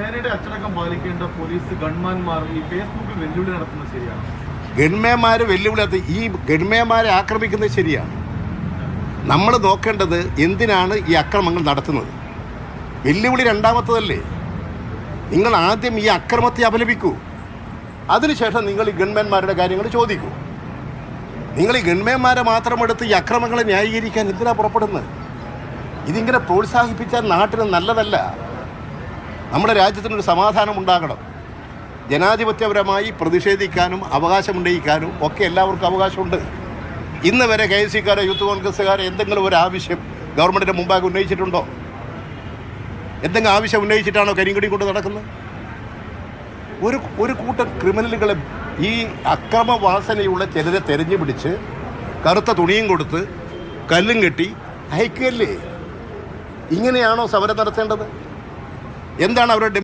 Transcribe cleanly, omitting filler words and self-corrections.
സേനയുടെ അച്ചടക്കം പാലിക്കേണ്ട പോലീസ് ഗൺമാൻമാർ ഈ ഫേസ്ബുക്കിൽ വെല്ലുവിളി നടത്തുന്നത് ശരിയാണ്? ഗൺമാന്മാർ വെല്ലുവിളി ഈ ഗൺമാന്മാരെ ആക്രമിക്കുന്നത് ശരിയാണ്. നമ്മൾ നോക്കേണ്ടത് എന്തിനാണ് ഈ അക്രമങ്ങൾ നടത്തുന്നത്. വെല്ലുവിളി രണ്ടാമത്തതല്ലേ. നിങ്ങൾ ആദ്യം ഈ അക്രമത്തെ അപലപിക്കൂ, അതിനുശേഷം നിങ്ങൾ ഈ ഗൺമാന്മാരുടെ കാര്യങ്ങൾ ചോദിക്കൂ. നിങ്ങൾ ഈ ഗൺമാന്മാരെ മാത്രം എടുത്ത് ഈ അക്രമങ്ങളെ ന്യായീകരിക്കാൻ എന്തിനാണ് പുറപ്പെടുന്നത്? ഇതിങ്ങനെ പ്രോത്സാഹിപ്പിച്ചാൽ നാട്ടിന് നല്ലതല്ല. നമ്മുടെ രാജ്യത്തിനൊരു സമാധാനം ഉണ്ടാകണം. ജനാധിപത്യപരമായി പ്രതിഷേധിക്കാനും അവകാശമുന്നയിക്കാനും ഒക്കെ എല്ലാവർക്കും അവകാശമുണ്ട്. ഇന്ന് വരെ KSCക്കാരോ യൂത്ത് കോൺഗ്രസ്സുകാരോ എന്തെങ്കിലും ഒരു ആവശ്യം ഗവൺമെൻറ്റിൻ്റെ മുമ്പാകെ ഉന്നയിച്ചിട്ടുണ്ടോ? എന്തെങ്കിലും ആവശ്യം ഉന്നയിച്ചിട്ടാണോ കരിങ്കടി കൊണ്ട് നടക്കുന്നത്? ഒരു കൂട്ടം ക്രിമിനലുകളെ, ഈ അക്രമവാസനയുള്ള ചിലരെ തെരഞ്ഞു പിടിച്ച് കറുത്ത തുണിയും കൊടുത്ത് കല്ലും കെട്ടി അയക്കുകയല്ലേ? ഇങ്ങനെയാണോ സമരം നടത്തേണ്ടത്? എന്താണ് അവരുടെ